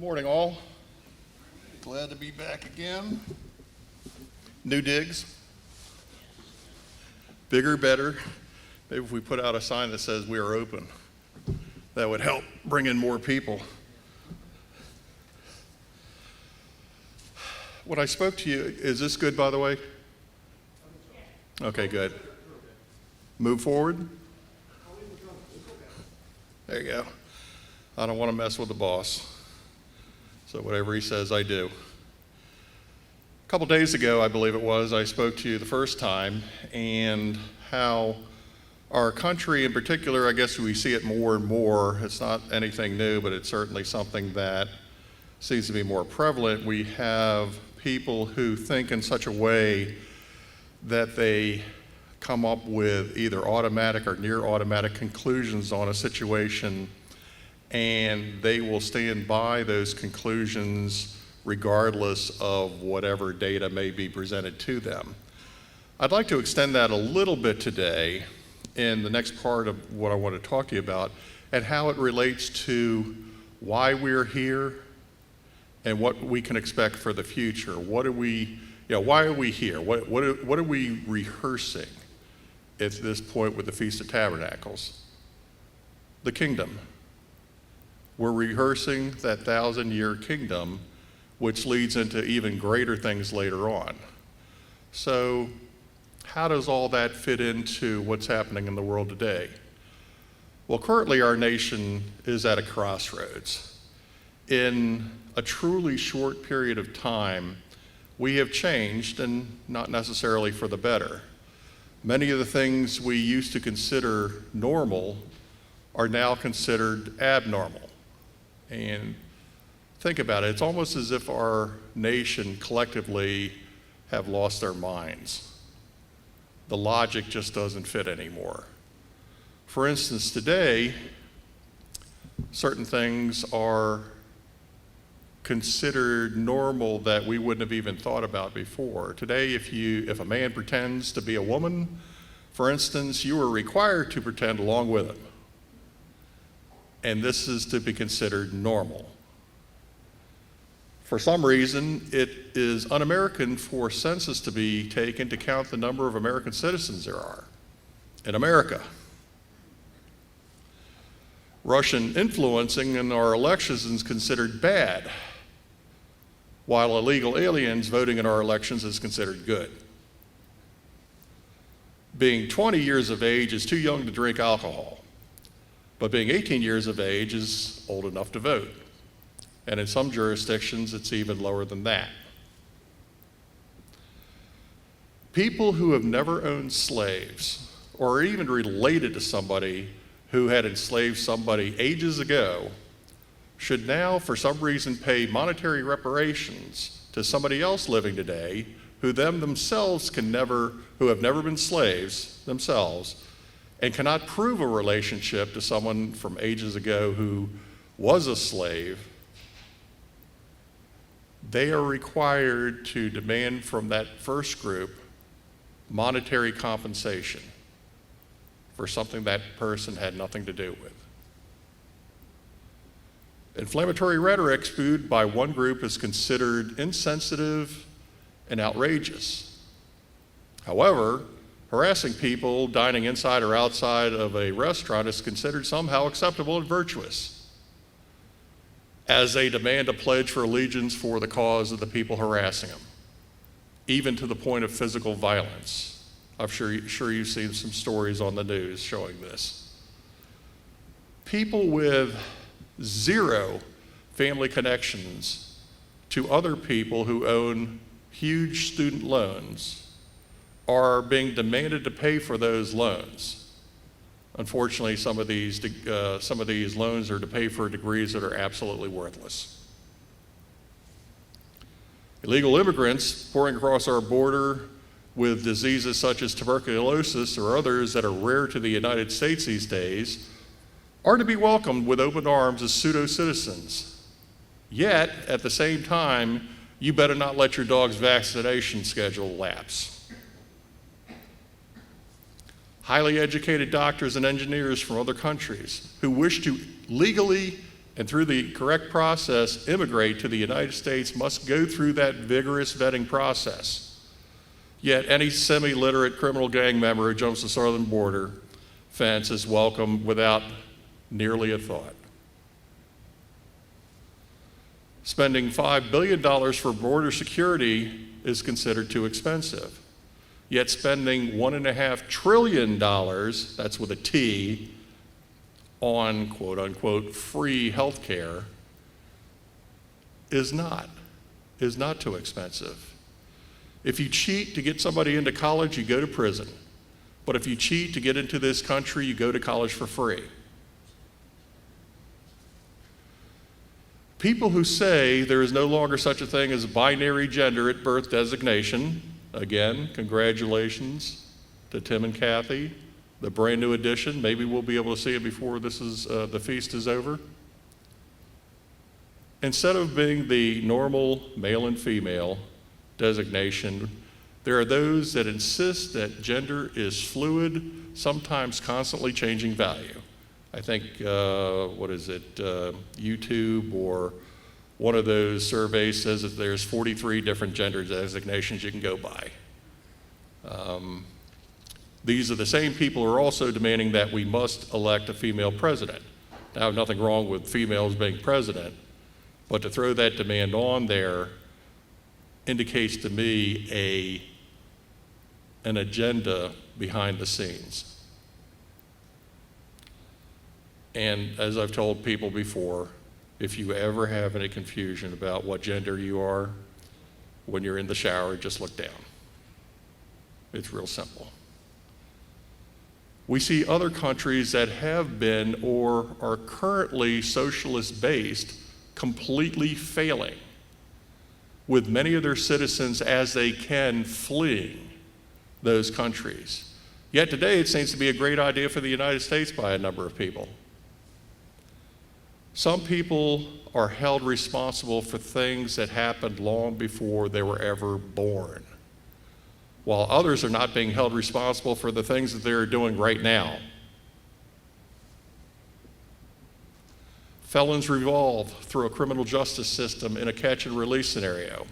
Good morning, all. Glad to be back again. New digs. Bigger, better. Maybe if we put out a sign that says we are open, that would help bring in more people. When I spoke to you, is this good, by the way? Okay, good. Move forward. There you go. I don't want to mess with the boss. So whatever he says, I do. A couple days ago, I believe it was, I spoke to you the first time, and how our country in particular, I guess we see it more and more. It's not anything new, but it's certainly something that seems to be more prevalent. We have people who think in such a way that they come up with either automatic or near automatic conclusions on a situation, and they will stand by those conclusions regardless of whatever data may be presented to them. I'd like to extend that a little bit today in the next part of what I want to talk to you about, and how it relates to why we're here and what we can expect for the future. Why are we here? What are we rehearsing at this point with the Feast of Tabernacles? The kingdom. We're rehearsing that 1,000-year kingdom, which leads into even greater things later on. So how does all that fit into what's happening in the world today? Well, currently our nation is at a crossroads. In a truly short period of time, we have changed, and not necessarily for the better. Many of the things we used to consider normal are now considered abnormal. And think about it, it's almost as if our nation collectively have lost their minds. The logic just doesn't fit anymore. For instance, today, certain things are considered normal that we wouldn't have even thought about before. Today, if a man pretends to be a woman, for instance, you are required to pretend along with him. And this is to be considered normal. For some reason, it is un-American for census to be taken to count the number of American citizens there are in America. Russian influencing in our elections is considered bad, while illegal aliens voting in our elections is considered good. Being 20 years of age is too young to drink alcohol, but being 18 years of age is old enough to vote. And in some jurisdictions, it's even lower than that. People who have never owned slaves, or are even related to somebody who had enslaved somebody ages ago, should now, for some reason, pay monetary reparations to somebody else living today who have never been slaves themselves, and cannot prove a relationship to someone from ages ago who was a slave. They are required to demand from that first group monetary compensation for something that person had nothing to do with. Inflammatory rhetoric spewed by one group is considered insensitive and outrageous. However, harassing people dining inside or outside of a restaurant is considered somehow acceptable and virtuous, as they demand a pledge for allegiance for the cause of the people harassing them, even to the point of physical violence. I'm sure you've seen some stories on the news showing this. People with zero family connections to other people who own huge student loans are being demanded to pay for those loans. Unfortunately, some of these loans are to pay for degrees that are absolutely worthless. Illegal immigrants pouring across our border with diseases such as tuberculosis or others that are rare to the United States these days are to be welcomed with open arms as pseudo-citizens. Yet, at the same time, you better not let your dog's vaccination schedule lapse. Highly educated doctors and engineers from other countries who wish to legally and through the correct process immigrate to the United States must go through that vigorous vetting process. Yet any semi-literate criminal gang member who jumps the southern border fence is welcome without nearly a thought. Spending $5 billion for border security is considered too expensive. Yet spending $1.5 trillion, that's with a T, on quote unquote free health care is not too expensive. If you cheat to get somebody into college, you go to prison. But if you cheat to get into this country, you go to college for free. People who say there is no longer such a thing as binary gender at birth designation, again, congratulations to Tim and Kathy, the brand new addition. Maybe we'll be able to see it before the feast is over. Instead of being the normal male and female designation, there are those that insist that gender is fluid, sometimes constantly changing value. I think, YouTube or one of those surveys says that there's 43 different gender designations you can go by. These are the same people who are also demanding that we must elect a female president. Now, I have nothing wrong with females being president, but to throw that demand on there indicates to me an agenda behind the scenes. And as I've told people before, if you ever have any confusion about what gender you are, when you're in the shower, just look down. It's real simple. We see other countries that have been or are currently socialist-based completely failing, with many of their citizens as they can fleeing those countries. Yet today it seems to be a great idea for the United States by a number of people. Some people are held responsible for things that happened long before they were ever born, while others are not being held responsible for the things that they're doing right now. Felons revolve through a criminal justice system in a catch and release scenario,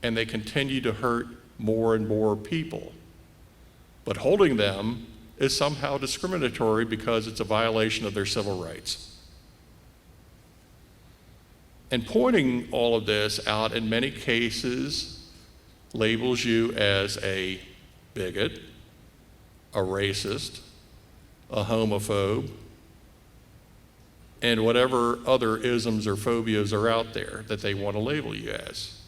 and they continue to hurt more and more people. But holding them is somehow discriminatory because it's a violation of their civil rights. And pointing all of this out in many cases labels you as a bigot, a racist, a homophobe, and whatever other isms or phobias are out there that they want to label you as.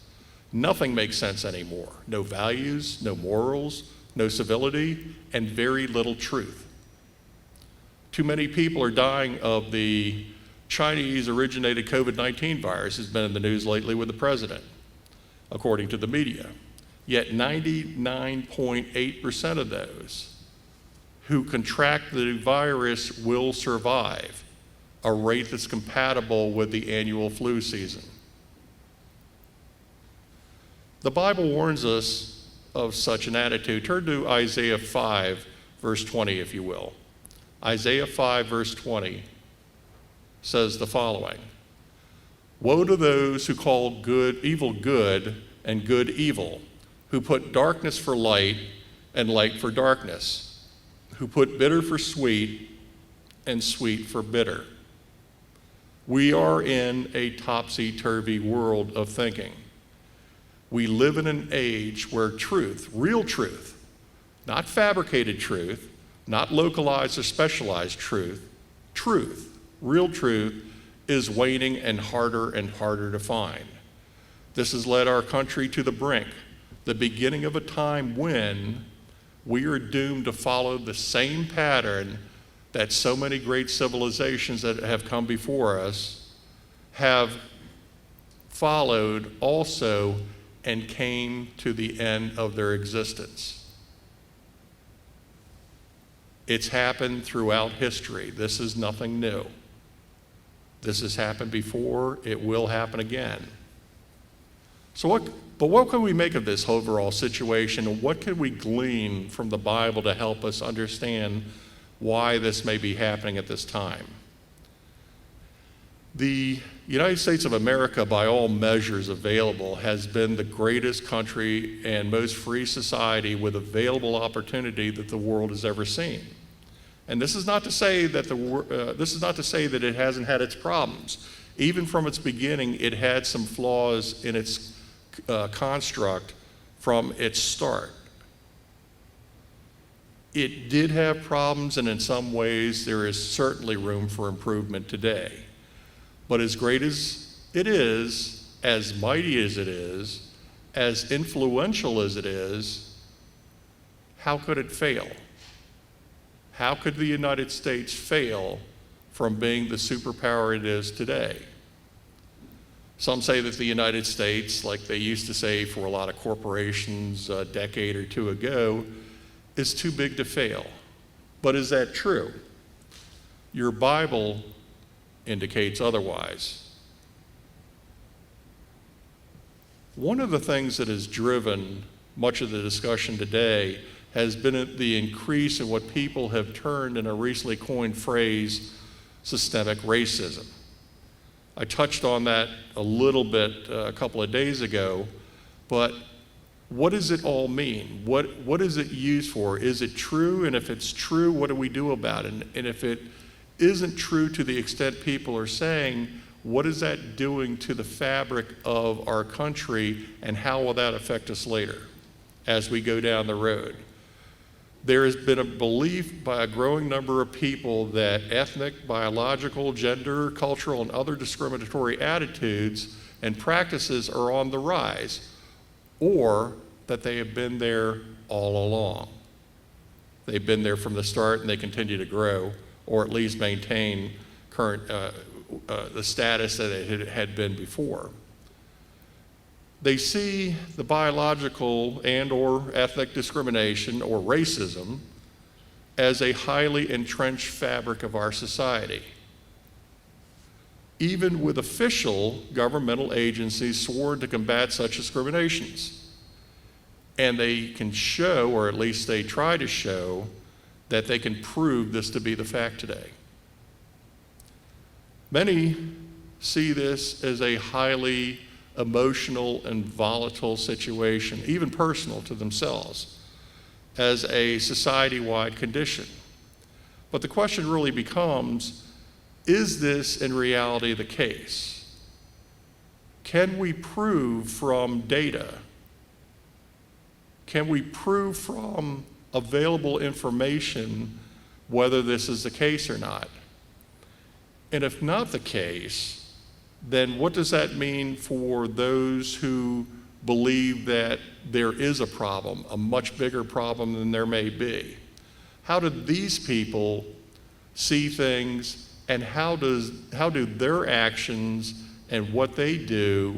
Nothing makes sense anymore. No values, no morals, no civility, and very little truth. Too many people are dying of the Chinese-originated COVID-19 virus. Has been in the news lately with the president, according to the media. Yet 99.8% of those who contract the virus will survive, a rate that's compatible with the annual flu season. The Bible warns us of such an attitude. Turn to Isaiah 5, verse 20, if you will. Isaiah 5, verse 20 says the following: "Woe to those who call evil good and good evil, who put darkness for light and light for darkness, who put bitter for sweet and sweet for bitter." We are in a topsy-turvy world of thinking. We live in an age where truth, real truth, not fabricated truth, not localized or specialized truth, real truth is waning and harder to find. This has led our country to the brink, the beginning of a time when we are doomed to follow the same pattern that so many great civilizations that have come before us have followed also and came to the end of their existence. It's happened throughout history. This is nothing new. This has happened before, it will happen again. What can we make of this overall situation, and what can we glean from the Bible to help us understand why this may be happening at this time? The United States of America, by all measures available, has been the greatest country and most free society with available opportunity that the world has ever seen. And this is not to say that it hasn't had its problems. Even from its beginning, it had some flaws in its construct from its start. It did have problems, and in some ways, there is certainly room for improvement today. But as great as it is, as mighty as it is, as influential as it is, how could it fail? How could the United States fail from being the superpower it is today? Some say that the United States, like they used to say for a lot of corporations a decade or two ago, is too big to fail. But is that true? Your Bible indicates otherwise. One of the things that has driven much of the discussion today has been the increase in what people have termed in a recently coined phrase, systemic racism. I touched on that a little bit a couple of days ago, but what does it all mean? What is it used for? Is it true? And if it's true, what do we do about it? And if it isn't true to the extent people are saying, what is that doing to the fabric of our country, and how will that affect us later as we go down the road? There has been a belief by a growing number of people that ethnic, biological, gender, cultural, and other discriminatory attitudes and practices are on the rise, or that they have been there all along. They've been there from the start and they continue to grow, or at least maintain the status that it had been before. They see the biological and or ethnic discrimination or racism as a highly entrenched fabric of our society. Even with official governmental agencies sworn to combat such discriminations. And they can show, or at least they try to show, that they can prove this to be the fact today. Many see this as a highly emotional and volatile situation, even personal to themselves, as a society-wide condition. But the question really becomes, is this in reality the case? Can we prove from data? Can we prove from available information whether this is the case or not? And if not the case, then what does that mean for those who believe that there is a problem, a much bigger problem than there may be? How do these people see things, and how do their actions and what they do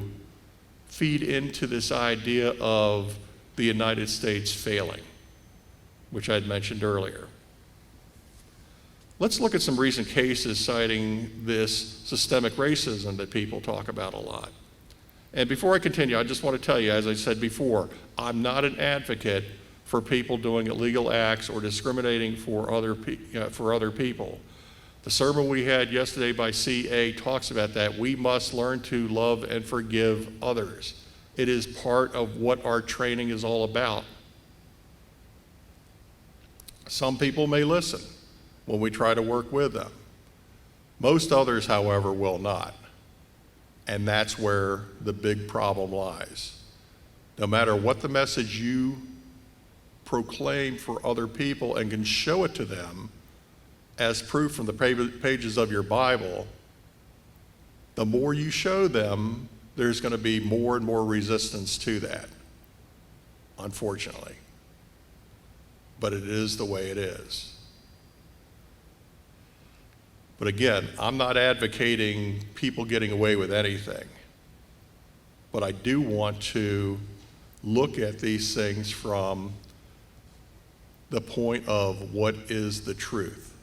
feed into this idea of the United States failing, which I'd mentioned earlier? Let's look at some recent cases citing this systemic racism that people talk about a lot. And before I continue, I just want to tell you, as I said before, I'm not an advocate for people doing illegal acts or discriminating for other people. The sermon we had yesterday by C.A. talks about that. We must learn to love and forgive others. It is part of what our training is all about. Some people may listen when we try to work with them. Most others, however, will not. And that's where the big problem lies. No matter what the message you proclaim for other people and can show it to them as proof from the pages of your Bible, the more you show them, there's going to be more and more resistance to that, unfortunately. But it is the way it is. But again, I'm not advocating people getting away with anything. But I do want to look at these things from the point of what is the truth?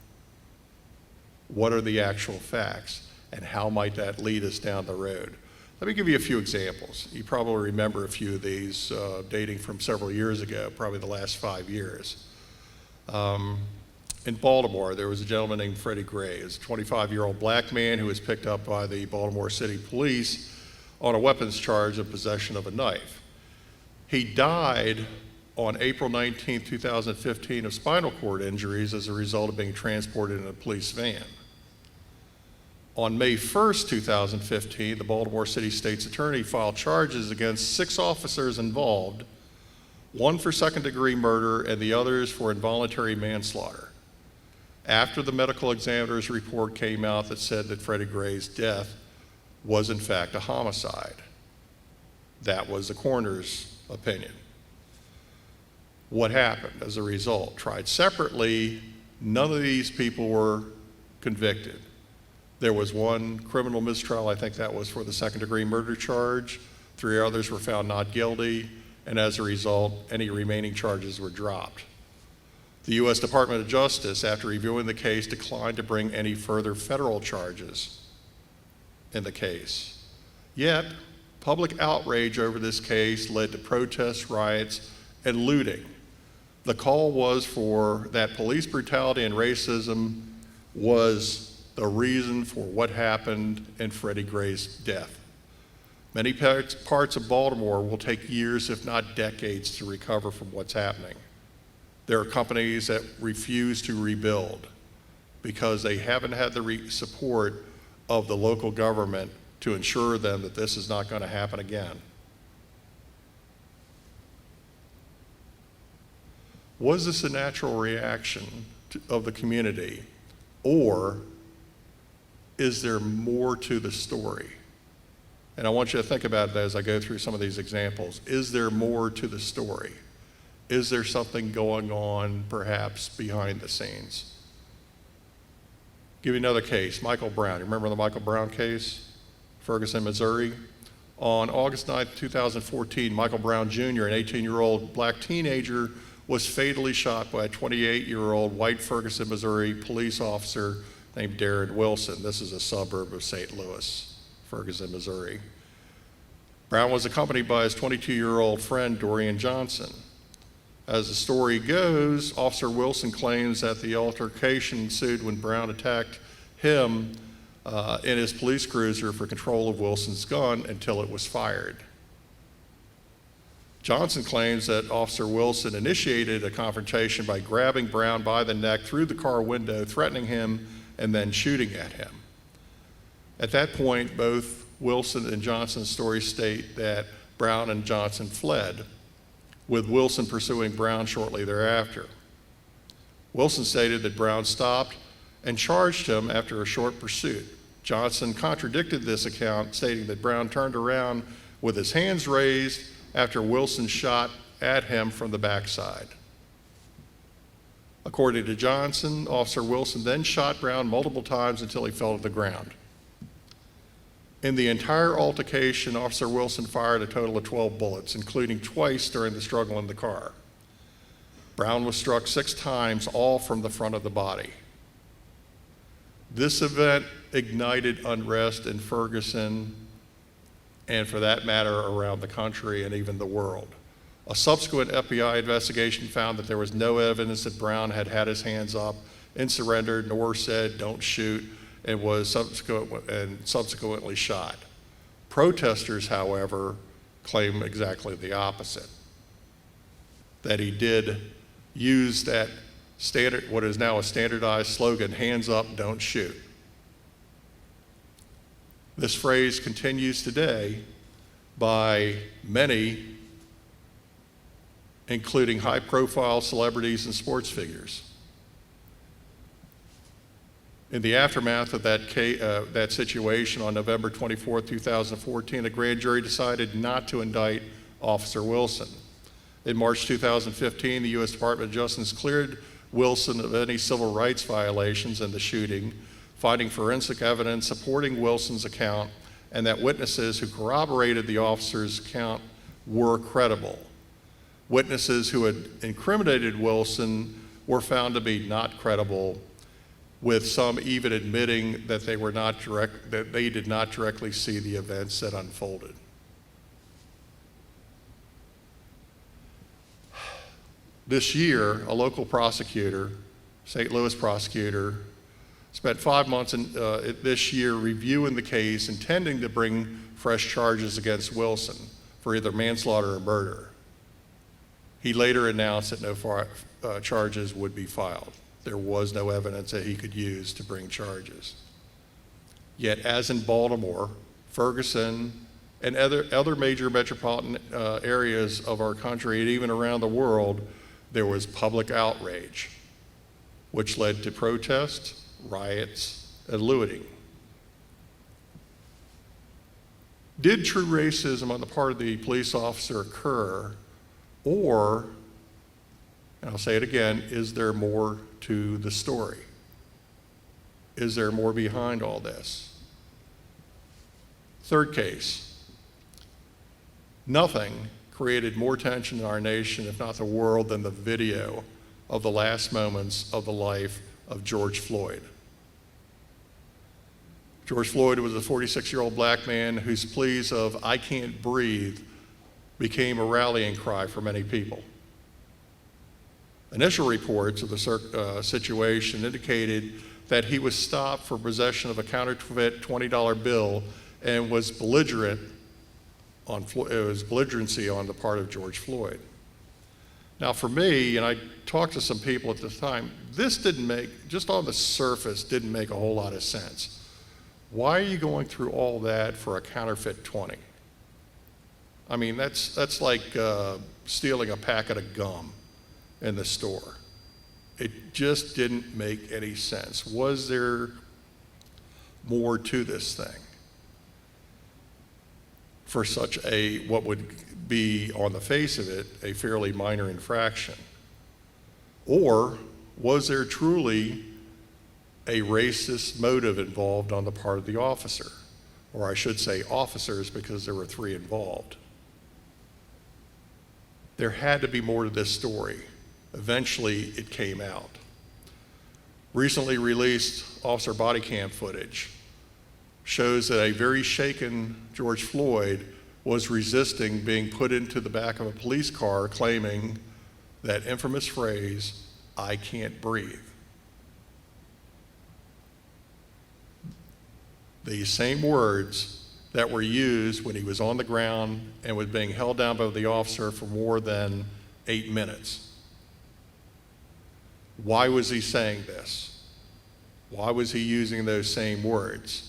What are the actual facts? And how might that lead us down the road? Let me give you a few examples. You probably remember a few of these dating from several years ago, probably the last 5 years. In Baltimore, there was a gentleman named Freddie Gray. He was a 25-year-old black man who was picked up by the Baltimore City Police on a weapons charge of possession of a knife. He died on April 19, 2015 of spinal cord injuries as a result of being transported in a police van. On May 1st, 2015, the Baltimore City State's Attorney filed charges against 6 officers involved, one for second-degree murder and the others for involuntary manslaughter, after the medical examiner's report came out that said that Freddie Gray's death was in fact a homicide. That was the coroner's opinion. What happened as a result? Tried separately, none of these people were convicted. There was one criminal mistrial, I think that was for the second-degree murder charge. 3 others were found not guilty, and as a result, any remaining charges were dropped. The U.S. Department of Justice, after reviewing the case, declined to bring any further federal charges in the case. Yet, public outrage over this case led to protests, riots, and looting. The call was for that police brutality and racism was the reason for what happened in Freddie Gray's death. Many parts of Baltimore will take years, if not decades, to recover from what's happening. There are companies that refuse to rebuild because they haven't had the support of the local government to ensure them that this is not going to happen again. Was this a natural reaction of the community, or is there more to the story? And I want you to think about it as I go through some of these examples. Is there more to the story? Is there something going on perhaps behind the scenes? Give you another case, Michael Brown. You remember the Michael Brown case? Ferguson, Missouri. On August 9, 2014, Michael Brown Jr., an 18-year-old black teenager, was fatally shot by a 28-year-old white Ferguson, Missouri police officer named Darren Wilson. This is a suburb of St. Louis, Ferguson, Missouri. Brown was accompanied by his 22-year-old friend, Dorian Johnson. As the story goes, Officer Wilson claims that the altercation ensued when Brown attacked him in his police cruiser for control of Wilson's gun until it was fired. Johnson claims that Officer Wilson initiated a confrontation by grabbing Brown by the neck through the car window, threatening him, and then shooting at him. At that point, both Wilson and Johnson's stories state that Brown and Johnson fled, with Wilson pursuing Brown shortly thereafter. Wilson stated that Brown stopped and charged him after a short pursuit. Johnson contradicted this account, stating that Brown turned around with his hands raised after Wilson shot at him from the backside. According to Johnson, Officer Wilson then shot Brown multiple times until he fell to the ground. In the entire altercation, Officer Wilson fired a total of 12 bullets, including twice during the struggle in the car. Brown was struck 6 times, all from the front of the body. This event ignited unrest in Ferguson, and for that matter, around the country and even the world. A subsequent FBI investigation found that there was no evidence that Brown had had his hands up and surrendered, nor said, "Don't shoot," and was subsequently shot. Protesters, however, claim exactly the opposite, that he did use that standard, what is now a standardized slogan, "Hands up, don't shoot." This phrase continues today by many, including high-profile celebrities and sports figures. In the aftermath of that situation on November 24, 2014, a grand jury decided not to indict Officer Wilson. In March 2015, the U.S. Department of Justice cleared Wilson of any civil rights violations in the shooting, finding forensic evidence supporting Wilson's account and that witnesses who corroborated the officer's account were credible. Witnesses who had incriminated Wilson were found to be not credible, with some even admitting that they did not directly see the events that unfolded. This year, a local prosecutor St. Louis prosecutor, spent 5 months this year reviewing the case, intending to bring fresh charges against Wilson for either manslaughter or murder. He later announced that no charges would be filed. There was no evidence that he could use to bring charges. Yet, as in Baltimore, Ferguson, and other major metropolitan areas of our country and even around the world, there was public outrage, which led to protests, riots, and looting. Did true racism on the part of the police officer occur, or, and I'll say it again, is there more to the story? Is there more behind all this? Third case. Nothing created more tension in our nation, if not the world, than the video of the last moments of the life of George Floyd. George Floyd was a 46-year-old black man whose pleas of "I can't breathe" became a rallying cry for many people. Initial reports of the situation indicated that he was stopped for possession of a counterfeit $20 bill and was belligerent. It was belligerency on the part of George Floyd. Now for me, and I talked to some people at the time, this just on the surface, didn't make a whole lot of sense. Why are you going through all that for a counterfeit 20? I mean, that's like stealing a packet of gum in the store. It just didn't make any sense. Was there more to this thing for such a, what would be on the face of it, a fairly minor infraction? Or was there truly a racist motive involved on the part of the officer? Or I should say officers, because there were 3 involved. There had to be more to this story. Eventually, it came out. Recently released officer body cam footage shows that a very shaken George Floyd was resisting being put into the back of a police car, claiming that infamous phrase, "I can't breathe." The same words that were used when he was on the ground and was being held down by the officer for more than 8 minutes. Why was he saying this? Why was he using those same words?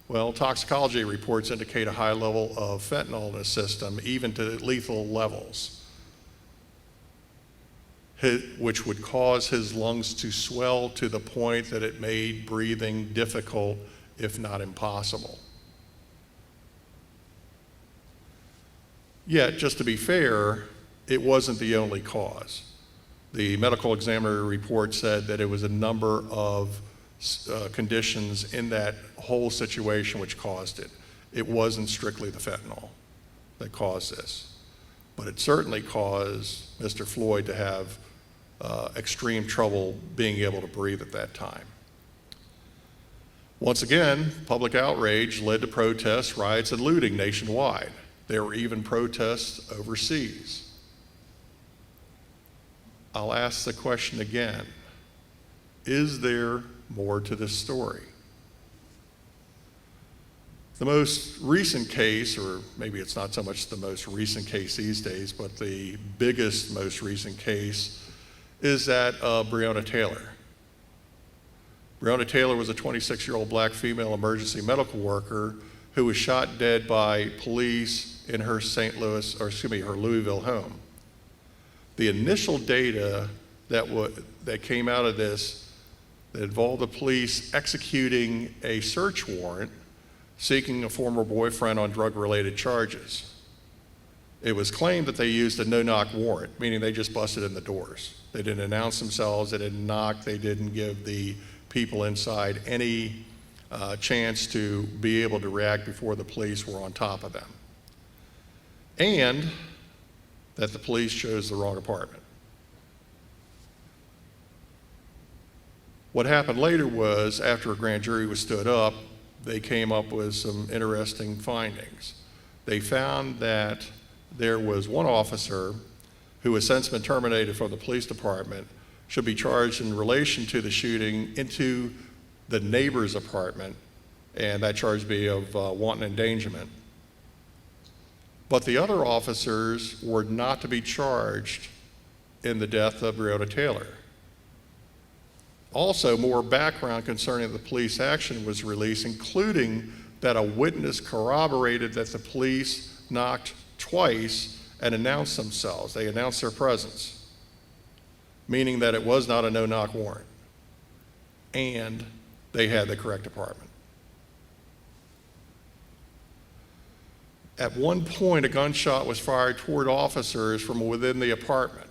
Well, toxicology reports indicate a high level of fentanyl in the system, even to lethal levels, which would cause his lungs to swell to the point that it made breathing difficult, if not impossible. Yet, just to be fair, it wasn't the only cause. The medical examiner report said that it was a number of conditions in that whole situation which caused it. It wasn't strictly the fentanyl that caused this, but it certainly caused Mr. Floyd to have extreme trouble being able to breathe at that time. Once again, public outrage led to protests, riots, and looting nationwide. There were even protests overseas. I'll ask the question again. Is there more to this story? The most recent case, or maybe it's not so much the most recent case these days, but the biggest, most recent case is that of Breonna Taylor. Breonna Taylor was a 26-year-old black female emergency medical worker who was shot dead by police in her her Louisville home. The initial data that came out of this that involved the police executing a search warrant seeking a former boyfriend on drug-related charges. It was claimed that they used a no-knock warrant, meaning they just busted in the doors. They didn't announce themselves, they didn't knock, they didn't give the people inside any chance to be able to react before the police were on top of them. And that the police chose the wrong apartment. What happened later was, after a grand jury was stood up, they came up with some interesting findings. They found that there was one officer who has since been terminated from the police department should be charged in relation to the shooting into the neighbor's apartment, and that charge be of wanton endangerment. But the other officers were not to be charged in the death of Breonna Taylor. Also, more background concerning the police action was released, including that a witness corroborated that the police knocked twice and announced themselves. They announced their presence, meaning that it was not a no-knock warrant, and they had the correct apartment. At one point, a gunshot was fired toward officers from within the apartment.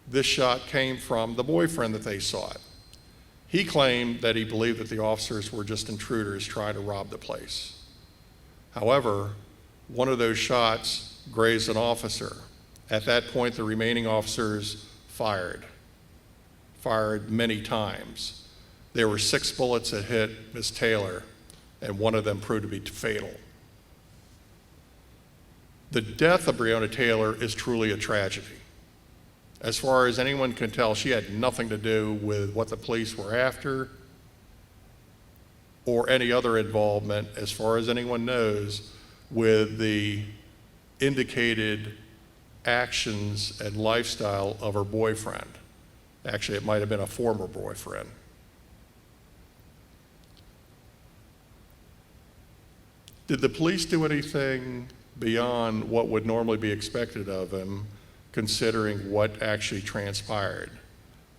This shot came from the boyfriend that they sought. He claimed that he believed that the officers were just intruders trying to rob the place. However, one of those shots grazed an officer. At that point, the remaining officers fired many times. There were 6 bullets that hit Ms. Taylor, and one of them proved to be fatal. The death of Breonna Taylor is truly a tragedy. As far as anyone can tell, she had nothing to do with what the police were after or any other involvement, as far as anyone knows, with the indicated actions and lifestyle of her boyfriend. Actually, it might have been a former boyfriend. Did the police do anything beyond what would normally be expected of them, considering what actually transpired?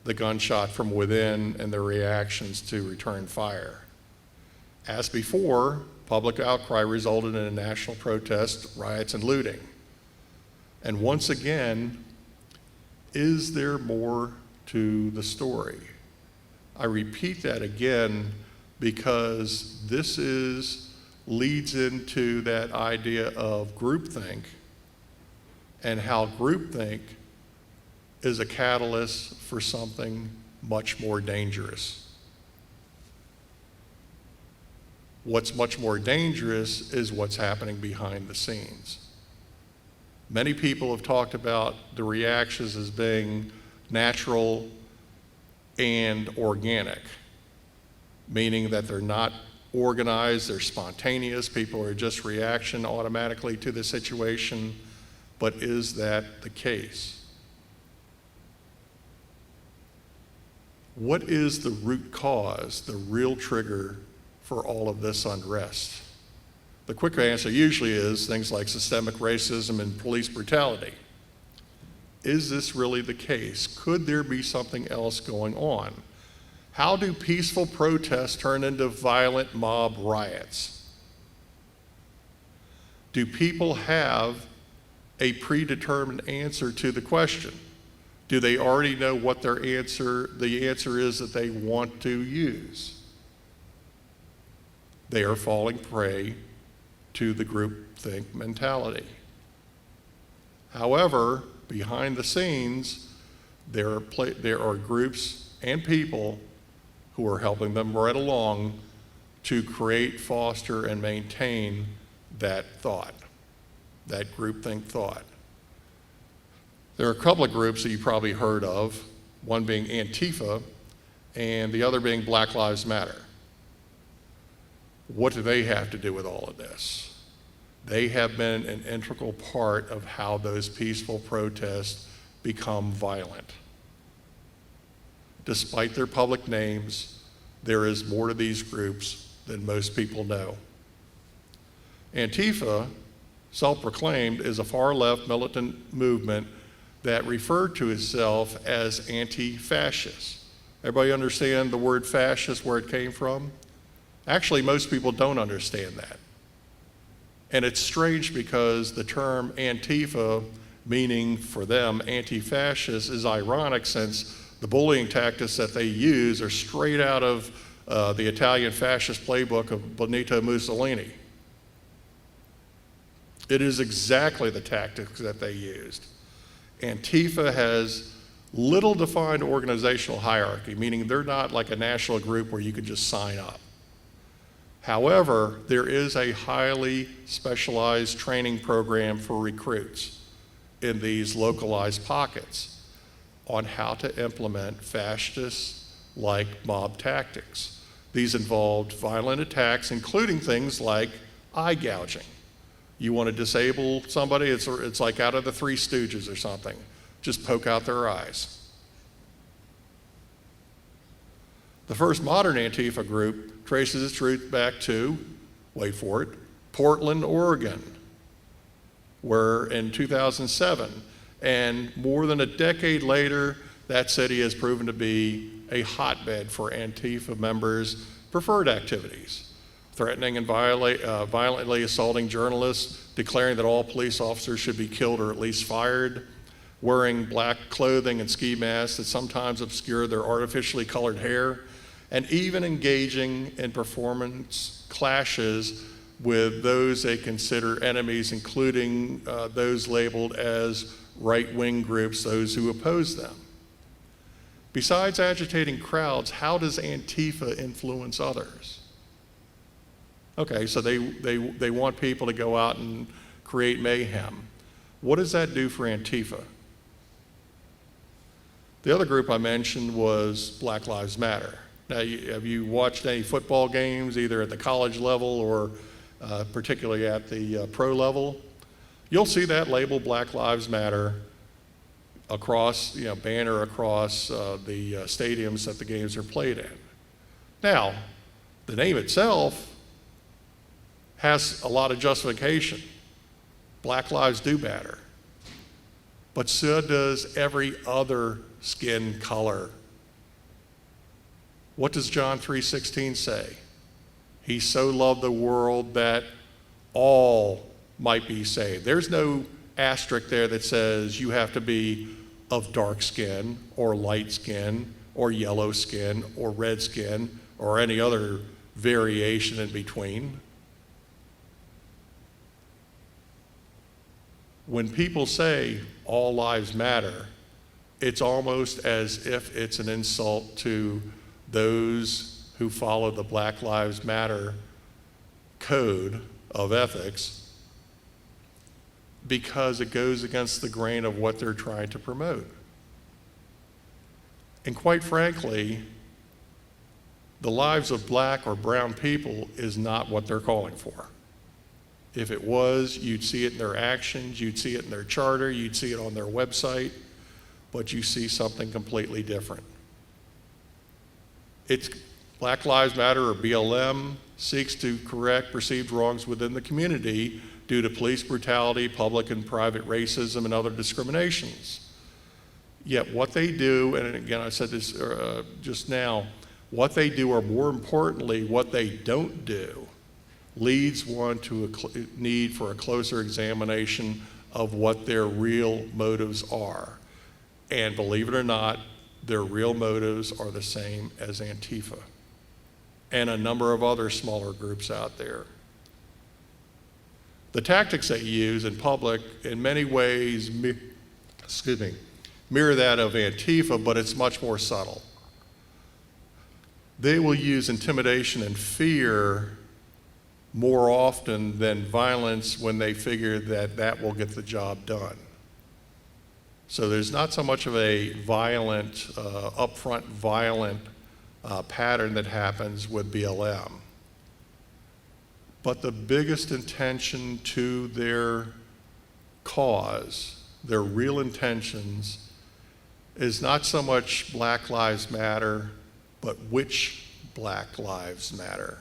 The gunshot from within and their reactions to return fire. As before, public outcry resulted in a national protest, riots, and looting. And once again, is there more to the story? I repeat that again because this leads into that idea of groupthink and how groupthink is a catalyst for something much more dangerous. What's much more dangerous is what's happening behind the scenes. Many people have talked about the reactions as being natural and organic, meaning that they're not organized, they're spontaneous, people are just reaction automatically to the situation. But is that the case? What is the root cause, the real trigger for all of this unrest? The quick answer usually is things like systemic racism and police brutality. Is this really the case? Could there be something else going on? How do peaceful protests turn into violent mob riots? Do people have a predetermined answer to the question? Do they already know what the answer is that they want to use? They are falling prey to the groupthink mentality. However, behind the scenes, there are groups and people who are helping them right along to create, foster, and maintain that thought, that groupthink thought. There are a couple of groups that you probably heard of, one being Antifa and the other being Black Lives Matter. What do they have to do with all of this? They have been an integral part of how those peaceful protests become violent. Despite their public names, there is more to these groups than most people know. Antifa, self-proclaimed, is a far-left militant movement that referred to itself as anti-fascist. Everybody understand the word fascist, where it came from? Actually, most people don't understand that. And it's strange because the term Antifa, meaning for them anti-fascist, is ironic since the bullying tactics that they use are straight out of the Italian fascist playbook of Benito Mussolini. It is exactly the tactics that they used. Antifa has little defined organizational hierarchy, meaning they're not like a national group where you could just sign up. However, there is a highly specialized training program for recruits in these localized pockets. on how to implement fascist-like mob tactics. These involved violent attacks, including things like eye gouging. You want to disable somebody, it's like out of the Three Stooges or something. Just poke out their eyes. The first modern Antifa group traces its roots back to, wait for it, Portland, Oregon, where in 2007, and more than a decade later, that city has proven to be a hotbed for Antifa members' preferred activities. Threatening and violently assaulting journalists, declaring that all police officers should be killed or at least fired, wearing black clothing and ski masks that sometimes obscure their artificially colored hair, and even engaging in performance clashes with those they consider enemies, including those labeled as right-wing groups, those who oppose them. Besides agitating crowds, how does Antifa influence others? Okay, so they want people to go out and create mayhem. What does that do for Antifa? The other group I mentioned was Black Lives Matter. Now, have you watched any football games, either at the college level or particularly at the pro level? You'll see that label Black Lives Matter across, banner across the stadiums that the games are played in. Now, the name itself has a lot of justification. Black lives do matter, but so does every other skin color. What does John 3:16 say? He so loved the world that all might be saved. There's no asterisk there that says you have to be of dark skin or light skin or yellow skin or red skin or any other variation in between. When people say all lives matter, it's almost as if it's an insult to those who follow the Black Lives Matter code of ethics, because it goes against the grain of what they're trying to promote. And quite frankly, the lives of black or brown people is not what they're calling for. If it was, you'd see it in their actions, you'd see it in their charter, you'd see it on their website, but you see something completely different. It's Black Lives Matter, or BLM, seeks to correct perceived wrongs within the community due to police brutality, public and private racism, and other discriminations. Yet what they do, and again I said this just now, what they do, or more importantly, what they don't do, leads one to a need for a closer examination of what their real motives are. And believe it or not, their real motives are the same as Antifa and a number of other smaller groups out there. The tactics they use in public in many ways mirror that of Antifa, but it's much more subtle. They will use intimidation and fear more often than violence when they figure that that will get the job done. So there's not so much of a violent, upfront violent pattern that happens with BLM. But the biggest intention to their cause, their real intentions, is not so much Black Lives Matter, but which Black Lives Matter.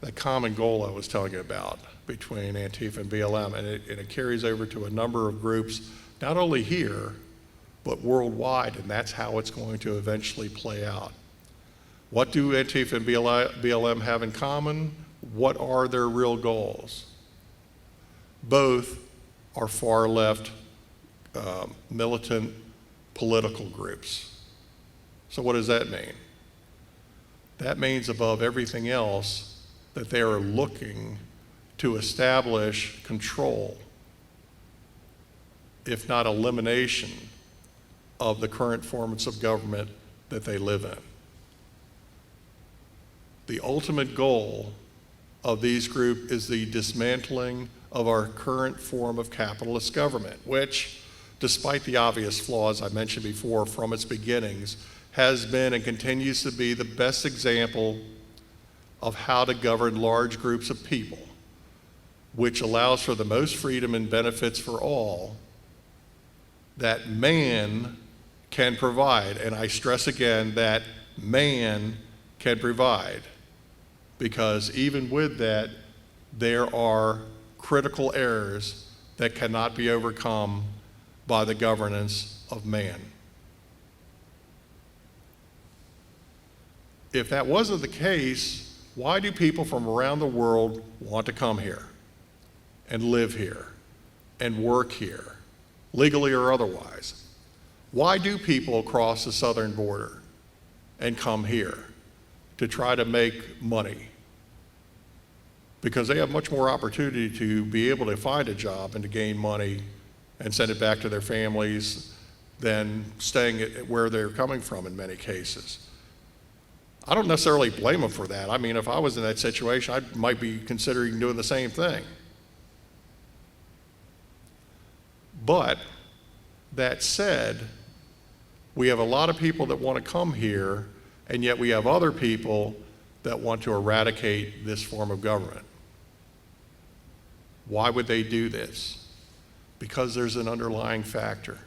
That common goal I was telling you about between Antifa and BLM, and it carries over to a number of groups, not only here, but worldwide, and that's how it's going to eventually play out. What do Antifa and BLM have in common? What are their real goals? Both are far left militant political groups. So what does that mean? That means above everything else that they are looking to establish control, if not elimination, of the current forms of government that they live in. The ultimate goal of these groups is the dismantling of our current form of capitalist government, which, despite the obvious flaws I mentioned before from its beginnings, has been and continues to be the best example of how to govern large groups of people, which allows for the most freedom and benefits for all that man can provide. And I stress again that man can provide, because even with that, there are critical errors that cannot be overcome by the governance of man. If that wasn't the case, why do people from around the world want to come here and live here and work here, legally or otherwise? Why do people cross the southern border and come here to try to make money? Because they have much more opportunity to be able to find a job and to gain money and send it back to their families than staying where they're coming from in many cases. I don't necessarily blame them for that. I mean, if I was in that situation, I might be considering doing the same thing. But that said, we have a lot of people that want to come here, and yet we have other people that want to eradicate this form of government. Why would they do this? Because there's an underlying factor.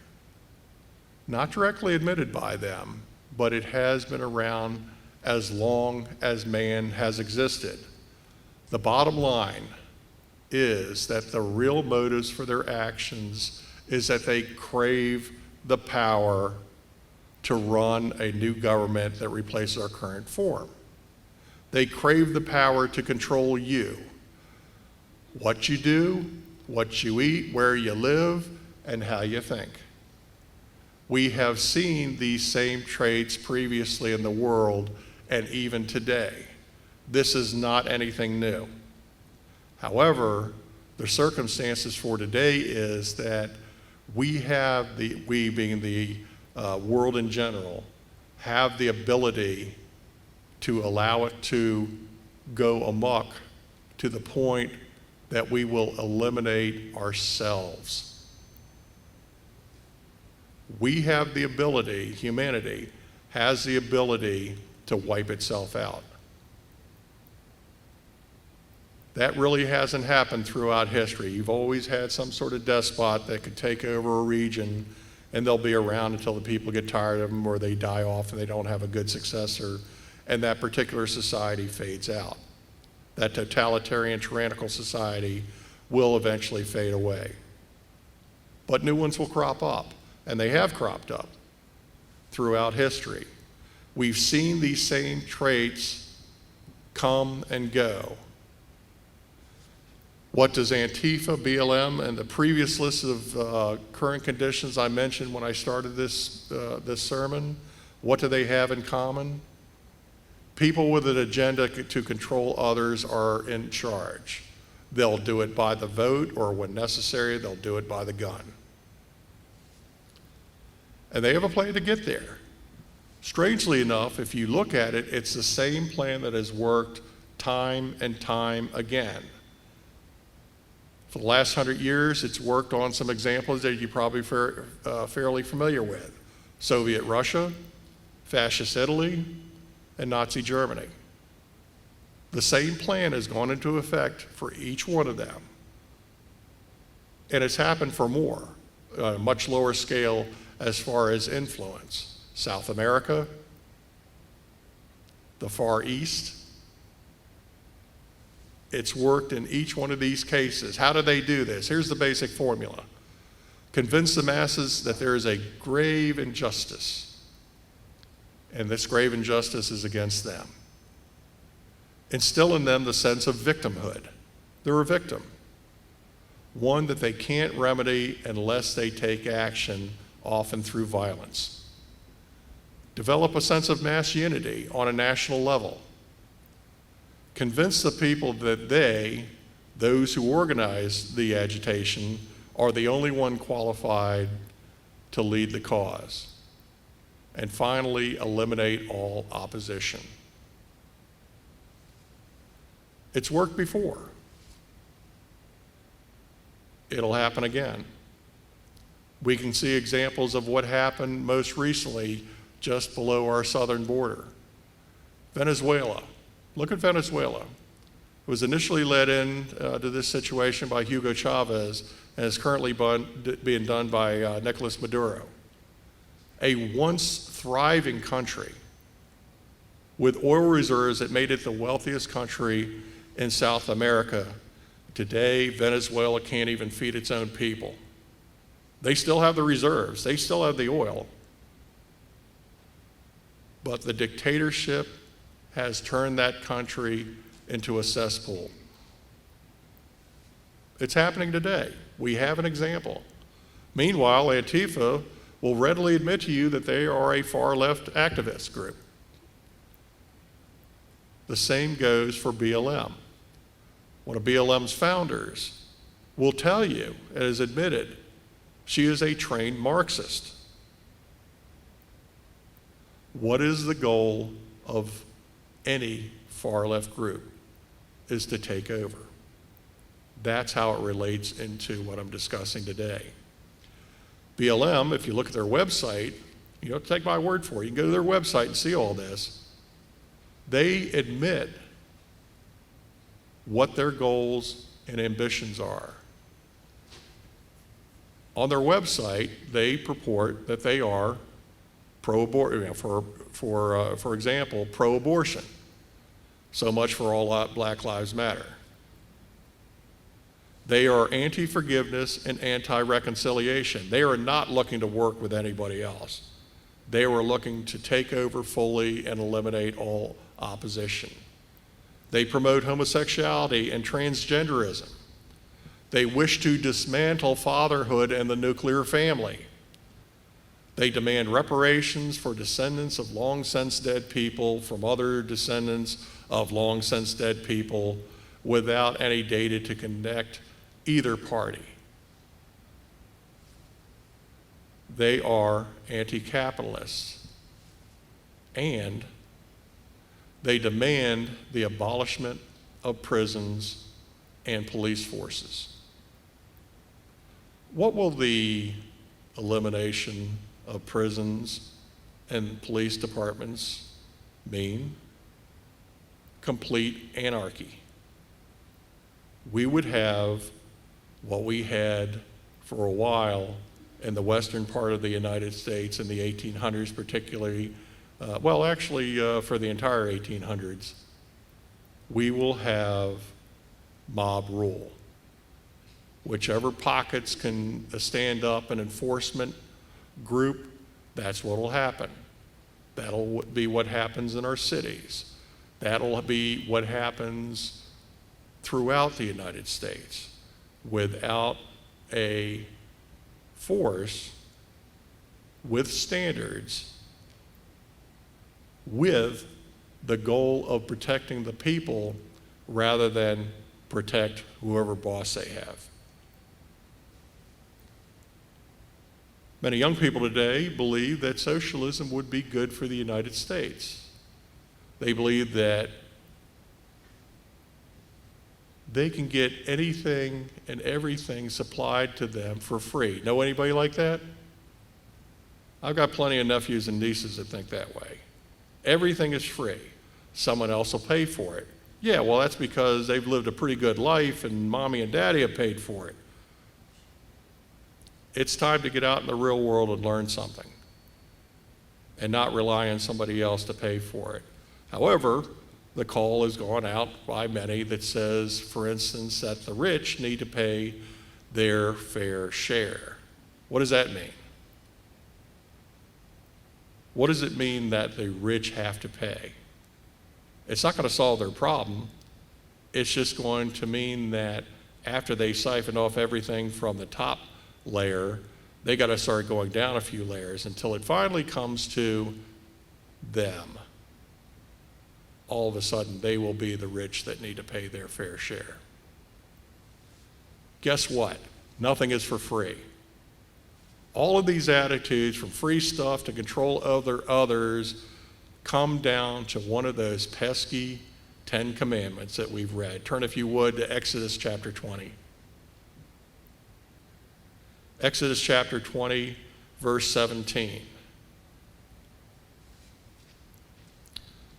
Not directly admitted by them, but it has been around as long as man has existed. The bottom line is that the real motives for their actions is that they crave the power to run a new government that replaces our current form. They crave the power to control you. What you do, what you eat, where you live, and how you think. We have seen these same traits previously in the world and even today. This is not anything new. However, the circumstances for today is that we being the world in general, have the ability to allow it to go amok to the point that we will eliminate ourselves. We have the ability, humanity has the ability to wipe itself out. That really hasn't happened throughout history. You've always had some sort of despot that could take over a region, and they'll be around until the people get tired of them or they die off and they don't have a good successor, and that particular society fades out. That totalitarian, tyrannical society will eventually fade away. But new ones will crop up, and they have cropped up throughout history. We've seen these same traits come and go. What does Antifa, BLM, and the previous list of current conditions I mentioned when I started this sermon, what do they have in common? People with an agenda to control others are in charge. They'll do it by the vote, or when necessary, they'll do it by the gun. And they have a plan to get there. Strangely enough, if you look at it, it's the same plan that has worked time and time again. For the last 100 years, it's worked on some examples that you're probably fairly familiar with. Soviet Russia, Fascist Italy, and Nazi Germany. The same plan has gone into effect for each one of them. And it's happened for more, a much lower scale as far as influence. South America, the Far East. It's worked in each one of these cases. How do they do this? Here's the basic formula. Convince the masses that there is a grave injustice, and this grave injustice is against them. Instill in them the sense of victimhood. They're a victim, one that they can't remedy unless they take action, often through violence. Develop a sense of mass unity on a national level. Convince the people that those who organize the agitation, are the only one qualified to lead the cause. And finally, eliminate all opposition. It's worked before. it'll happen again. We can see examples of what happened most recently just below our southern border. Venezuela. Look at Venezuela. It was initially led into this situation by Hugo Chavez and is currently being done by Nicolas Maduro. A once thriving country with oil reserves that made it the wealthiest country in South America. Today, Venezuela can't even feed its own people. They still have the reserves, they still have the oil. But the dictatorship has turned that country into a cesspool. It's happening today. We have an example. Meanwhile, Antifa will readily admit to you that they are a far-left activist group. The same goes for BLM. One of BLM's founders will tell you, and has admitted, she is a trained Marxist. What is the goal of any far-left group? Is to take over. That's how it relates into what I'm discussing today. BLM, if you look at their website, you don't take my word for it, you can go to their website and see all this. They admit what their goals and ambitions are. On their website, they purport that they are pro-abortion, for example, pro-abortion. So much for all Black Lives Matter. They are anti-forgiveness and anti-reconciliation. They are not looking to work with anybody else. They were looking to take over fully and eliminate all opposition. They promote homosexuality and transgenderism. They wish to dismantle fatherhood and the nuclear family. They demand reparations for descendants of long since dead people from other descendants of long since dead people without any data to connect either party. They are anti-capitalists, and they demand the abolishment of prisons and police forces. What will the elimination of prisons and police departments mean? Complete anarchy. We would have what we had for a while in the western part of the United States in the 1800s, particularly, for the entire 1800s. We will have mob rule. Whichever pockets can stand up an enforcement group, that's what will happen. That'll be what happens in our cities. That'll be what happens throughout the United States. Without a force with standards, with the goal of protecting the people rather than protect whoever boss they have. Many young people today believe that socialism would be good for the United States. They believe that they can get anything and everything supplied to them for free. Know anybody like that? I've got plenty of nephews and nieces that think that way. Everything is free. Someone else will pay for it. Yeah, well, that's because they've lived a pretty good life and mommy and daddy have paid for it. It's time to get out in the real world and learn something and not rely on somebody else to pay for it. However, the call has gone out by many that says, for instance, that the rich need to pay their fair share. What does that mean? What does it mean that the rich have to pay? It's not going to solve their problem. It's just going to mean that after they siphon off everything from the top layer, they got to start going down a few layers until it finally comes to them. All of a sudden, they will be the rich that need to pay their fair share. Guess what? Nothing is for free. All of these attitudes, from free stuff to control others, come down to one of those pesky 10 Commandments that we've read. Turn, if you would, to Exodus chapter 20. Exodus chapter 20, verse 17.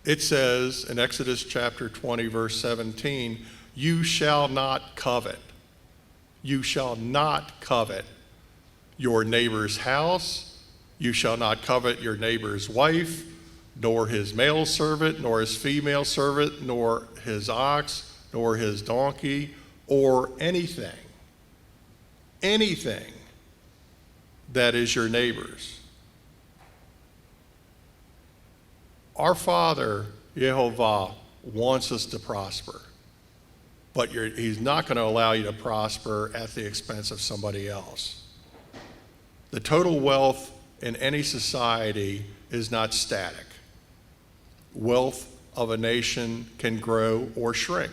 It says in Exodus chapter 20, verse 17, you shall not covet. You shall not covet your neighbor's house. You shall not covet your neighbor's wife, nor his male servant, nor his female servant, nor his ox, nor his donkey, or anything that is your neighbor's. Our Father, Yehovah, wants us to prosper, but he's not going to allow you to prosper at the expense of somebody else. The total wealth in any society is not static. Wealth of a nation can grow or shrink.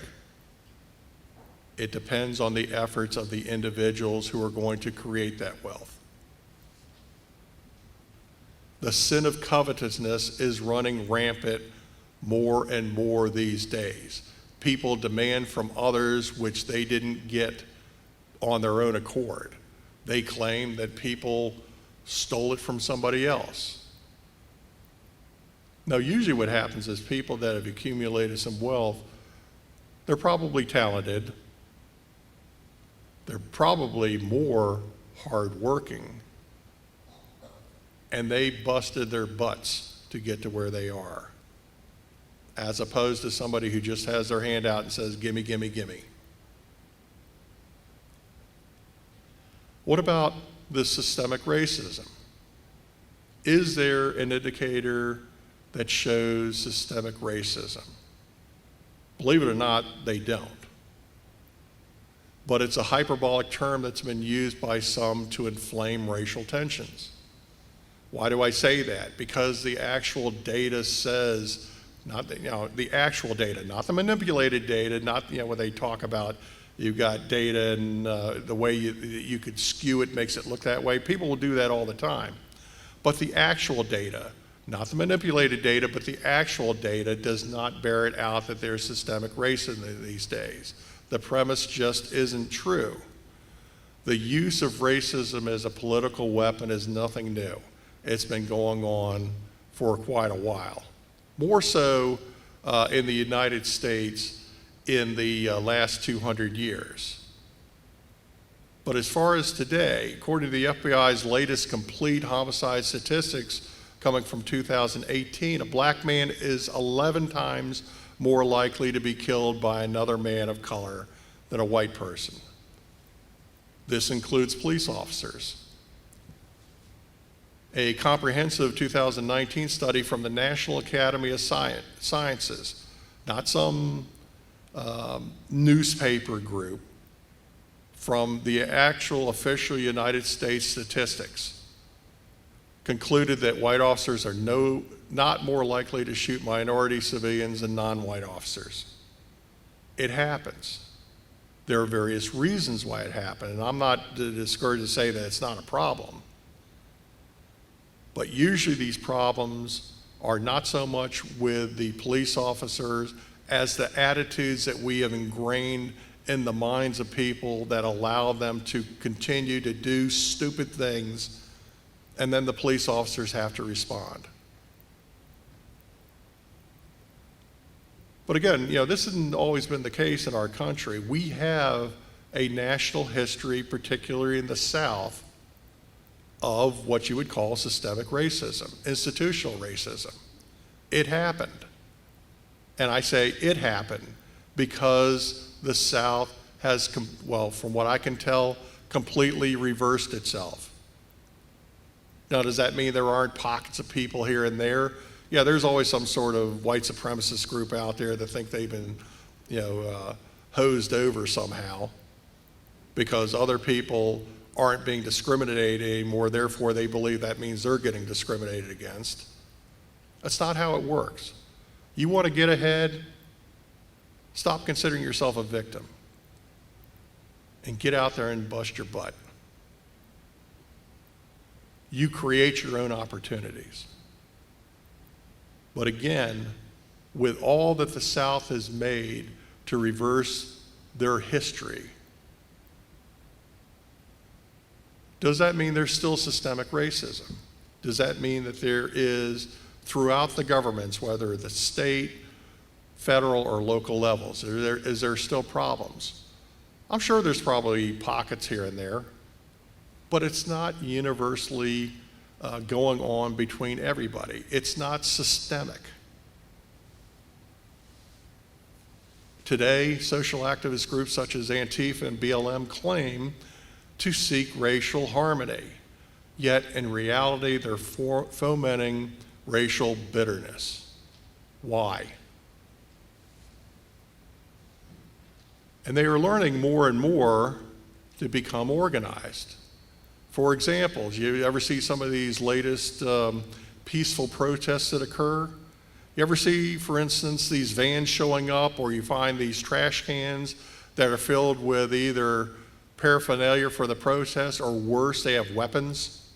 It depends on the efforts of the individuals who are going to create that wealth. The sin of covetousness is running rampant more and more these days. People demand from others which they didn't get on their own accord. They claim that people stole it from somebody else. Now, usually what happens is people that have accumulated some wealth, they're probably talented. They're probably more hardworking. And they busted their butts to get to where they are, as opposed to somebody who just has their hand out and says, gimme, gimme, gimme. What about the systemic racism? Is there an indicator that shows systemic racism? Believe it or not, they don't. But it's a hyperbolic term that's been used by some to inflame racial tensions. Why do I say that? Because the actual data says, the actual data, not the manipulated data, not when they talk about you've got data and the way you could skew it makes it look that way. People will do that all the time. But the actual data, not the manipulated data, but the actual data does not bear it out that there's systemic racism these days. The premise just isn't true. The use of racism as a political weapon is nothing new. It's been going on for quite a while. More so in the United States in the last 200 years. But as far as today, according to the FBI's latest complete homicide statistics coming from 2018, a black man is 11 times more likely to be killed by another man of color than a white person. This includes police officers. A comprehensive 2019 study from the National Academy of Sciences, not some newspaper group, from the actual official United States statistics, concluded that white officers are not more likely to shoot minority civilians than non-white officers. It happens. There are various reasons why it happened, and I'm not discouraged to say that it's not a problem. But usually these problems are not so much with the police officers as the attitudes that we have ingrained in the minds of people that allow them to continue to do stupid things, and then the police officers have to respond. But again, this hasn't always been the case in our country. We have a national history, particularly in the South, of what you would call systemic racism, institutional racism. It happened. And I say it happened because the South has, from what I can tell, completely reversed itself. Now, does that mean there aren't pockets of people here and there? Yeah, there's always some sort of white supremacist group out there that think they've been, hosed over somehow because other people aren't being discriminated anymore, therefore they believe that means they're getting discriminated against. That's not how it works. You want to get ahead, stop considering yourself a victim and get out there and bust your butt. You create your own opportunities. But again, with all that the South has made to reverse their history, Does that mean there's still systemic racism? Does that mean that there is, throughout the governments, whether the state, federal, or local levels, is there still problems? I'm sure there's probably pockets here and there, but it's not universally going on between everybody. It's not systemic. Today, social activist groups such as Antifa and BLM claim to seek racial harmony, yet in reality, they're fomenting racial bitterness. Why? And they are learning more and more to become organized. For example, you ever see some of these latest peaceful protests that occur? You ever see, for instance, these vans showing up, or you find these trash cans that are filled with either paraphernalia for the protest, or worse, they have weapons?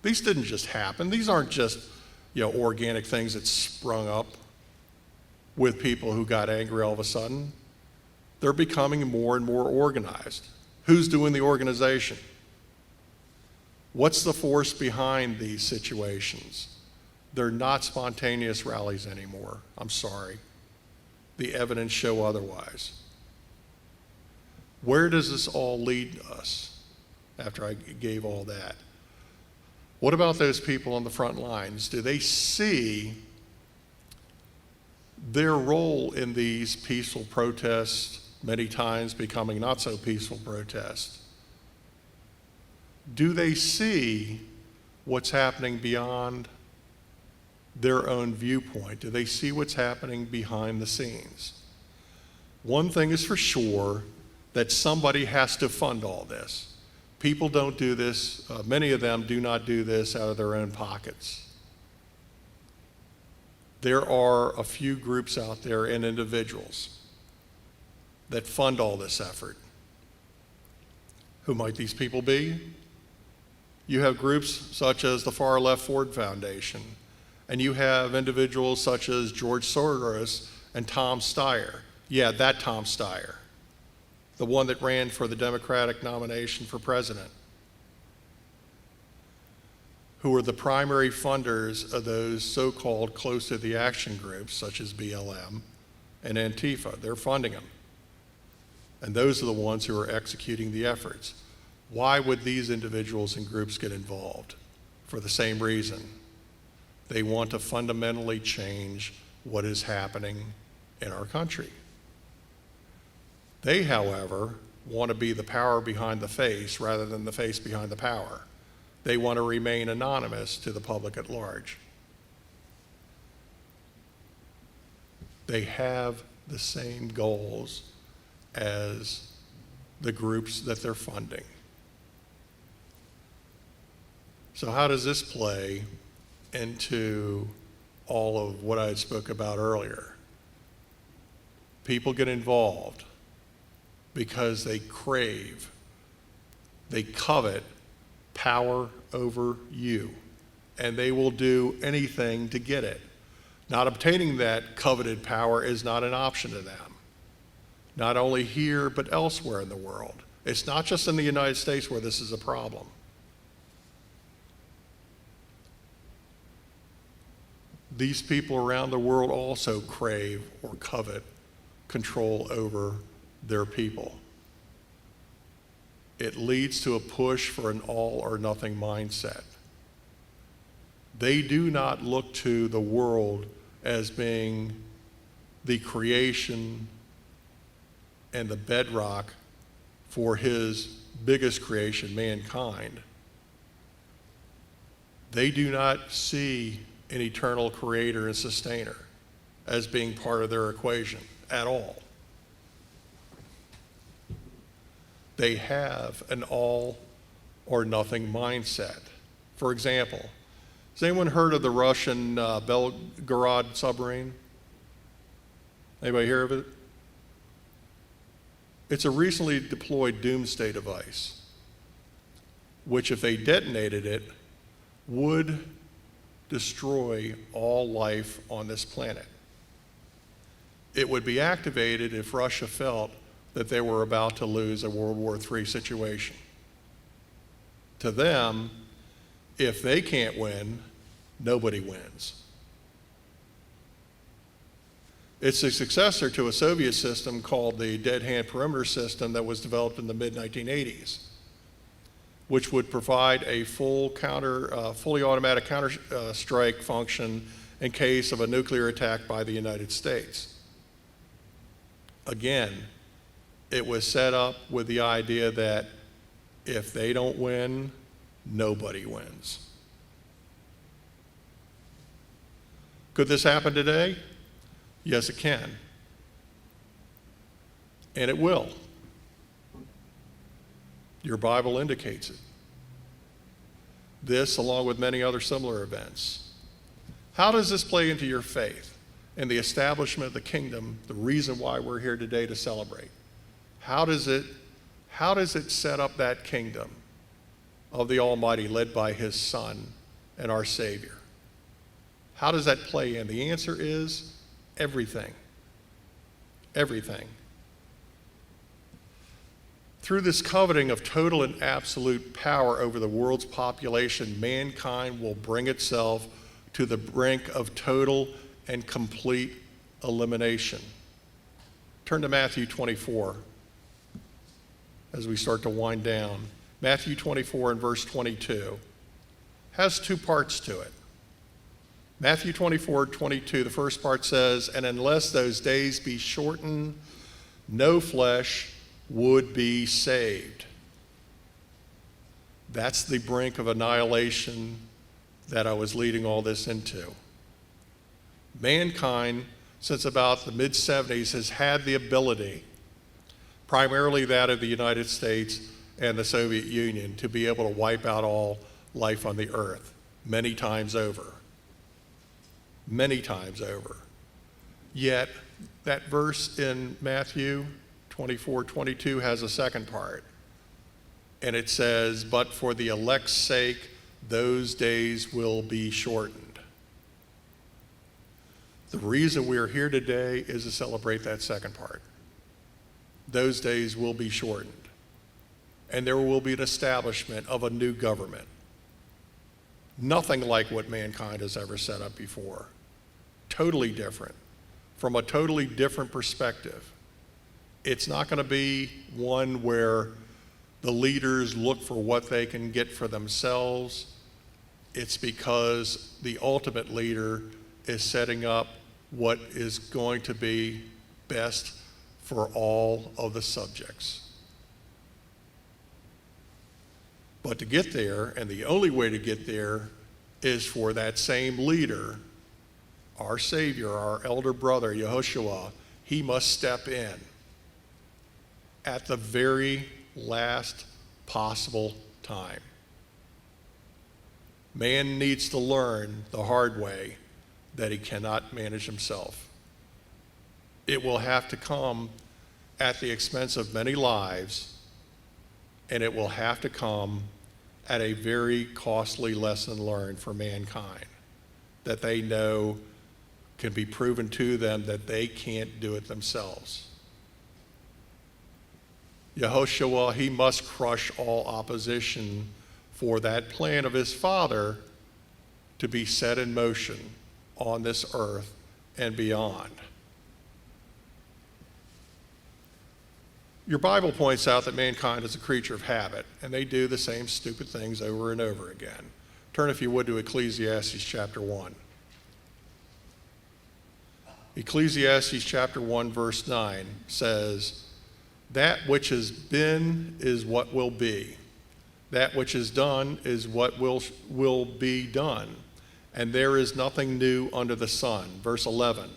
These didn't just happen. These aren't just, organic things that sprung up with people who got angry all of a sudden. They're becoming more and more organized. Who's doing the organization? What's the force behind these situations? They're not spontaneous rallies anymore. I'm sorry. The evidence show otherwise. Where does this all lead us after I gave all that? What about those people on the front lines? Do they see their role in these peaceful protests many times becoming not so peaceful protests? Do they see what's happening beyond their own viewpoint? Do they see what's happening behind the scenes? One thing is for sure, that somebody has to fund all this. People don't do this, many of them do not do this out of their own pockets. There are a few groups out there and individuals that fund all this effort. Who might these people be? You have groups such as the Far Left Ford Foundation, and you have individuals such as George Soros and Tom Steyer. Yeah, that Tom Steyer, the one that ran for the Democratic nomination for president, who are the primary funders of those so-called close to the action groups such as BLM and Antifa. They're funding them. And those are the ones who are executing the efforts. Why would these individuals and groups get involved? For the same reason. They want to fundamentally change what is happening in our country. They, however, want to be the power behind the face rather than the face behind the power. They want to remain anonymous to the public at large. They have the same goals as the groups that they're funding. So how does this play into all of what I spoke about earlier? People get involved because they crave, they covet power over you, and they will do anything to get it. Not obtaining that coveted power is not an option to them, not only here, but elsewhere in the world. It's not just in the United States where this is a problem. These people around the world also crave or covet control over their people. It leads to a push for an all or nothing mindset. They do not look to the world as being the creation and the bedrock for his biggest creation, mankind. They do not see an eternal creator and sustainer as being part of their equation at all. They have an all or nothing mindset. For example, has anyone heard of the Russian Belgorod submarine? Anybody hear of it? It's a recently deployed doomsday device, which if they detonated it, would destroy all life on this planet. It would be activated if Russia felt that they were about to lose a World War III situation. To them, if they can't win, nobody wins. It's a successor to a Soviet system called the dead hand perimeter system that was developed in the mid-1980s, which would provide a fully automatic counter strike function in case of a nuclear attack by the United States. Again, it was set up with the idea that if they don't win, nobody wins. Could this happen today? Yes, it can. And it will. Your Bible indicates it. This, along with many other similar events. How does this play into your faith and the establishment of the kingdom, the reason why we're here today to celebrate? How does it set up that kingdom of the Almighty led by his Son and our Savior? How does that play in? The answer is everything. Everything. Through this coveting of total and absolute power over the world's population, mankind will bring itself to the brink of total and complete elimination. Turn to Matthew 24 as we start to wind down. Matthew 24 and verse 22 has two parts to it. Matthew 24:22, the first part says, "And unless those days be shortened, no flesh would be saved." That's the brink of annihilation that I was leading all this into. Mankind, since about the mid-70s, has had the ability, primarily that of the United States and the Soviet Union, to be able to wipe out all life on the earth many times over. Many times over. Yet, that verse in Matthew 24:22 has a second part. And it says, "But for the elect's sake, those days will be shortened." The reason we're here today is to celebrate that second part. Those days will be shortened. And there will be an establishment of a new government. Nothing like what mankind has ever set up before. Totally different, from a totally different perspective. It's not going to be one where the leaders look for what they can get for themselves. It's because the ultimate leader is setting up what is going to be best for all of the subjects. But to get there, and the only way to get there, is for that same leader, our Savior, our elder brother, Yehoshua, he must step in at the very last possible time. Man needs to learn the hard way that he cannot manage himself. It will have to come at the expense of many lives, and it will have to come at a very costly lesson learned for mankind, that they know can be proven to them that they can't do it themselves. Yehoshua, he must crush all opposition for that plan of his Father to be set in motion on this earth and beyond. Your Bible points out that mankind is a creature of habit, and they do the same stupid things over and over again. Turn, if you would, to Ecclesiastes chapter 1. Ecclesiastes chapter 1, verse 9 says, "That which has been is what will be. That which is done is what will be done. And there is nothing new under the sun." Verse 11,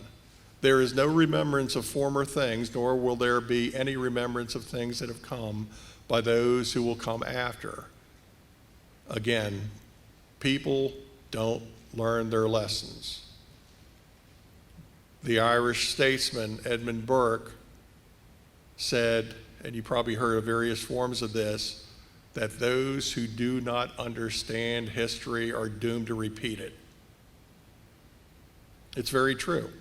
"There is no remembrance of former things, nor will there be any remembrance of things that have come by those who will come after." Again, people don't learn their lessons. The Irish statesman Edmund Burke said, and you probably heard of various forms of this, that those who do not understand history are doomed to repeat it. It's very true.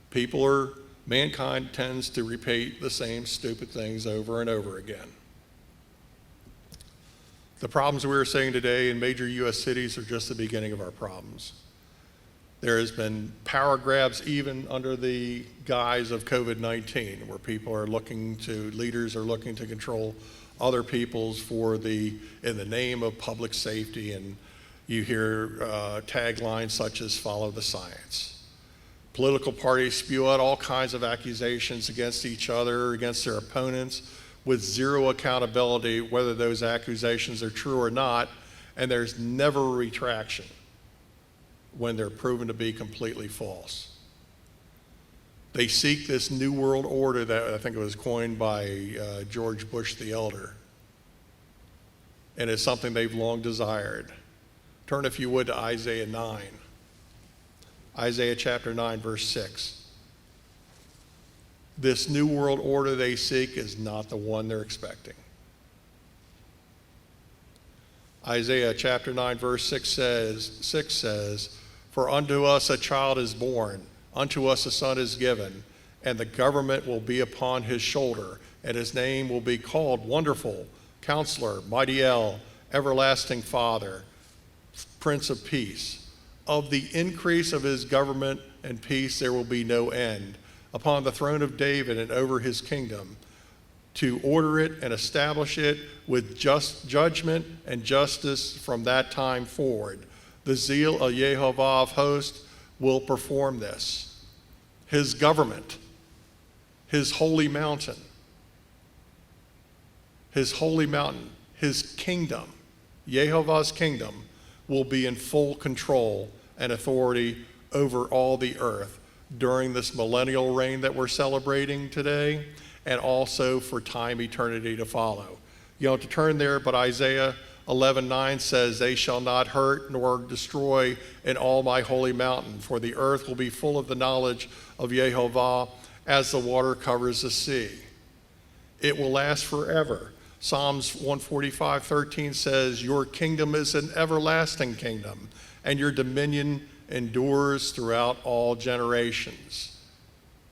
People are Mankind tends to repeat the same stupid things over and over again. The problems we're seeing today in major U.S. cities are just the beginning of our problems. There has been power grabs even under the guise of COVID-19, where leaders are looking to control other people's in the name of public safety, and you hear taglines such as "Follow the science." Political parties spew out all kinds of accusations against each other, against their opponents, with zero accountability whether those accusations are true or not, and there's never a retraction when they're proven to be completely false. They seek this new world order that I think it was coined by George Bush the Elder, and it's something they've long desired. Turn, if you would, to Isaiah 9. Isaiah chapter 9, verse 6. This new world order they seek is not the one they're expecting. Isaiah chapter 9, verse 6 says, "For unto us a child is born, unto us a son is given, and the government will be upon his shoulder, and his name will be called Wonderful, Counselor, Mighty El, Everlasting Father, Prince of Peace. Of the increase of his government and peace there will be no end, upon the throne of David and over his kingdom, to order it and establish it with just judgment and justice from that time forward. The zeal of Yehovah of hosts will perform this." His government, his holy mountain, his kingdom, Yehovah's kingdom, will be in full control and authority over all the earth during this millennial reign that we're celebrating today, and also for time eternity to follow. You don't have to turn there, but Isaiah 11:9 says, "They shall not hurt nor destroy in all my holy mountain, for the earth will be full of the knowledge of Yehovah as the water covers the sea." It will last forever. Psalms 145:13 says, "Your kingdom is an everlasting kingdom, and your dominion endures throughout all generations."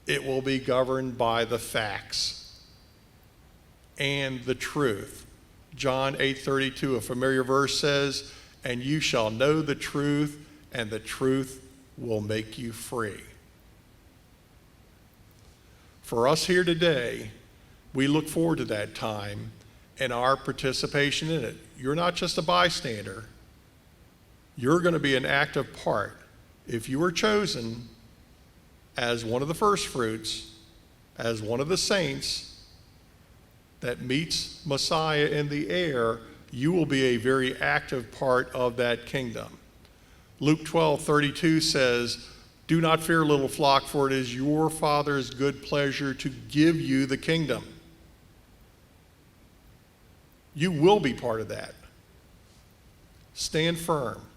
It will be governed by the facts and the truth. John 8:32, a familiar verse, says, "And you shall know the truth, and the truth will make you free." For us here today, we look forward to that time and our participation in it. You're not just a bystander. You're going to be an active part. If you were chosen as one of the first fruits, as one of the saints that meets Messiah in the air, you will be a very active part of that kingdom. Luke 12:32 says, "Do not fear, little flock, for it is your Father's good pleasure to give you the kingdom." You will be part of that. Stand firm.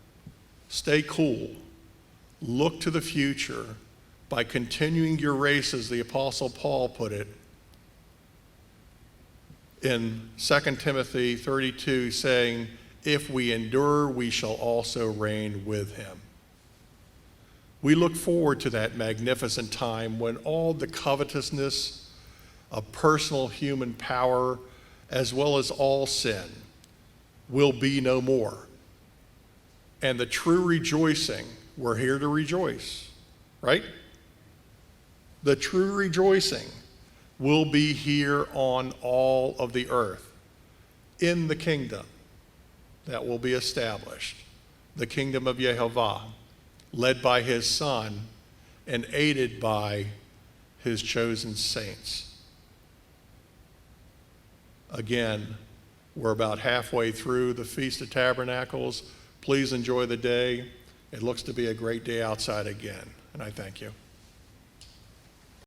Stay cool. Look to the future by continuing your race, as the Apostle Paul put it in 2 Timothy 32, saying, "If we endure, we shall also reign with him." We look forward to that magnificent time when all the covetousness of personal human power, as well as all sin, will be no more. And the true rejoicing, we're here to rejoice, right? The true rejoicing will be here on all of the earth, in the kingdom that will be established, the kingdom of Yehovah, led by his Son and aided by his chosen saints. Again, we're about halfway through the Feast of Tabernacles. Please enjoy the day. It looks to be a great day outside again, and I thank you.